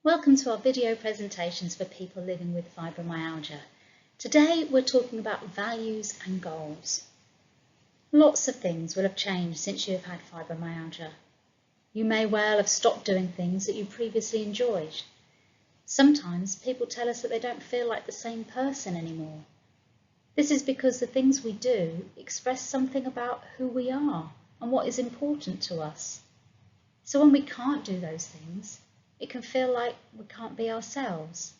Welcome to our video presentations for people living with fibromyalgia. Today we're talking about values and goals. Lots of things will have changed since you have had fibromyalgia. You may well have stopped doing things that you previously enjoyed. Sometimes people tell us that they don't feel like the same person anymore. This is because the things we do express something about who we are and what is important to us. So when we can't do those things, it can feel like we can't be ourselves.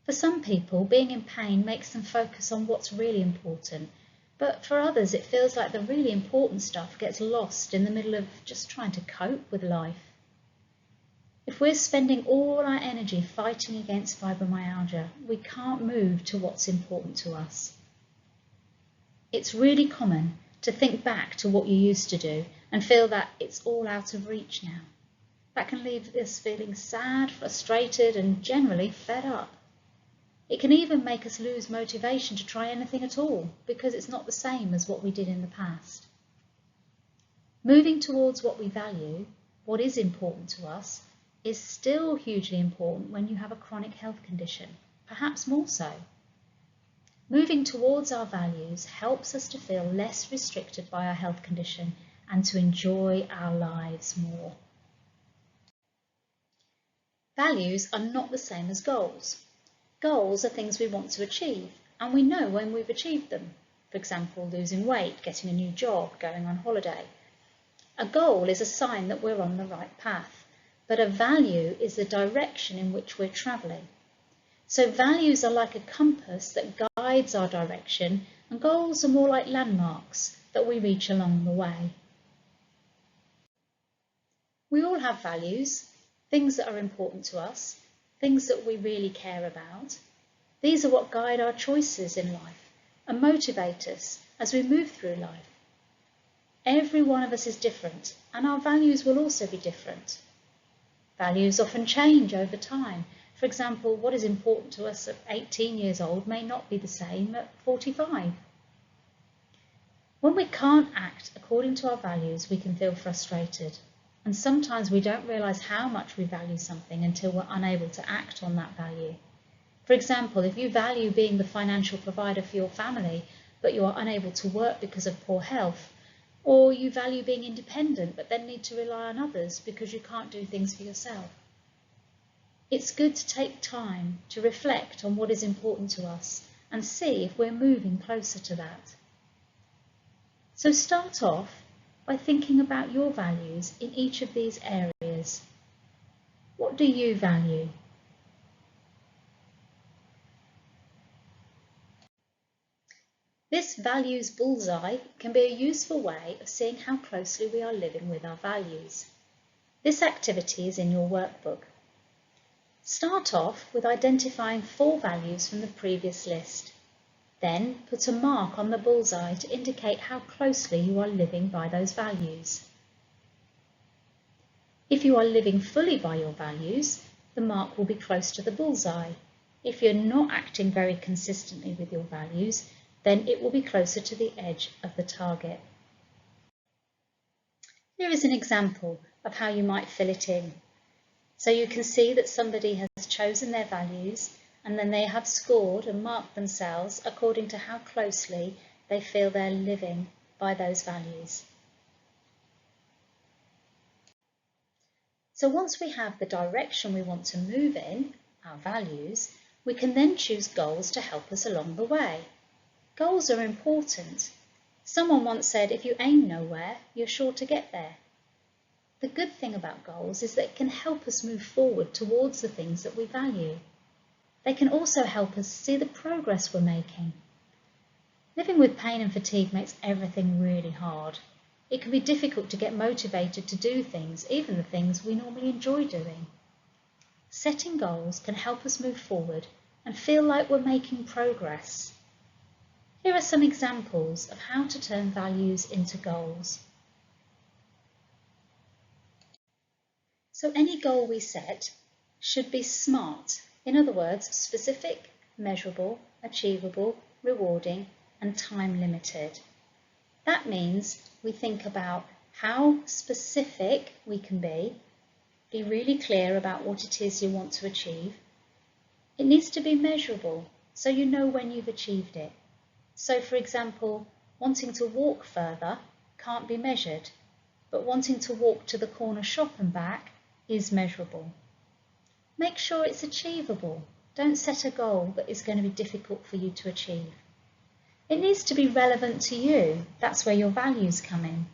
For some people, being in pain makes them focus on what's really important, but for others it feels like the really important stuff gets lost in the middle of just trying to cope with life. If we're spending all our energy fighting against fibromyalgia, we can't move to what's important to us. It's really common to think back to what you used to do and feel that it's all out of reach now. That can leave us feeling sad, frustrated, and generally fed up. It can even make us lose motivation to try anything at all because it's not the same as what we did in the past. Moving towards what we value, what is important to us, is still hugely important when you have a chronic health condition, perhaps more so. Moving towards our values helps us to feel less restricted by our health condition and to enjoy our lives more. Values are not the same as goals. Goals are things we want to achieve, and we know when we've achieved them. For example, losing weight, getting a new job, going on holiday. A goal is a sign that we're on the right path, but a value is the direction in which we're travelling. So values are like a compass that guides our direction, and goals are more like landmarks that we reach along the way. We all have values. Things that are important to us, things that we really care about. These are what guide our choices in life and motivate us as we move through life. Every one of us is different, and our values will also be different. Values often change over time. For example, what is important to us at 18 years old may not be the same at 45. When we can't act according to our values, we can feel frustrated. And sometimes we don't realise how much we value something until we're unable to act on that value. For example, if you value being the financial provider for your family, but you are unable to work because of poor health, or you value being independent but then need to rely on others because you can't do things for yourself. It's good to take time to reflect on what is important to us and see if we're moving closer to that. So start off by thinking about your values in each of these areas. What do you value? This values bullseye can be a useful way of seeing how closely we are living with our values. This activity is in your workbook. Start off with identifying 4 values from the previous list. Then put a mark on the bullseye to indicate how closely you are living by those values. If you are living fully by your values, the mark will be close to the bullseye. If you're not acting very consistently with your values, then it will be closer to the edge of the target. Here is an example of how you might fill it in. So you can see that somebody has chosen their values and then they have scored and marked themselves according to how closely they feel they're living by those values. So once we have the direction we want to move in, our values, we can then choose goals to help us along the way. Goals are important. Someone once said, if you aim nowhere, you're sure to get there. The good thing about goals is that it can help us move forward towards the things that we value. They can also help us see the progress we're making. Living with pain and fatigue makes everything really hard. It can be difficult to get motivated to do things, even the things we normally enjoy doing. Setting goals can help us move forward and feel like we're making progress. Here are some examples of how to turn values into goals. So any goal we set should be SMART. In other words, specific, measurable, achievable, rewarding, and time limited. That means we think about how specific we can be, Be really clear about what it is you want to achieve. It needs to be measurable, so you know when you've achieved it. So, for example, wanting to walk further can't be measured, but wanting to walk to the corner shop and back is measurable. Make sure it's achievable. Don't set a goal that is going to be difficult for you to achieve. It needs to be relevant to you. That's where your values come in.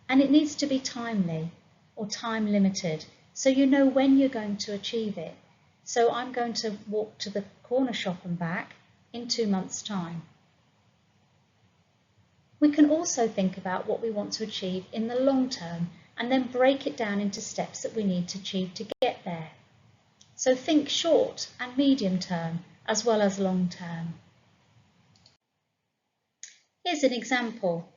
And it needs to be timely or time limited, so you know when you're going to achieve it. So I'm going to walk to the corner shop and back in 2 months' time. We can also think about what we want to achieve in the long term and then break it down into steps that we need to achieve to get there. So think short and medium term as well as long term. Here's an example.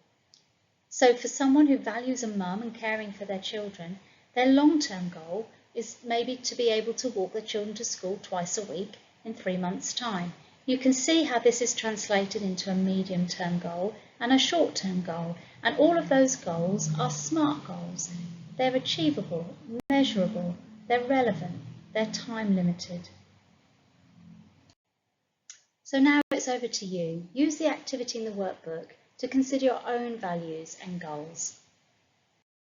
So for someone who values a mum and caring for their children, their long-term goal is maybe to be able to walk their children to school twice a week in 3 months' time. You can see how this is translated into a medium-term goal and a short-term goal, and all of those goals are SMART goals. They're achievable, measurable, they're relevant, they're time limited. So now it's over to you. Use the activity in the workbook to consider your own values and goals.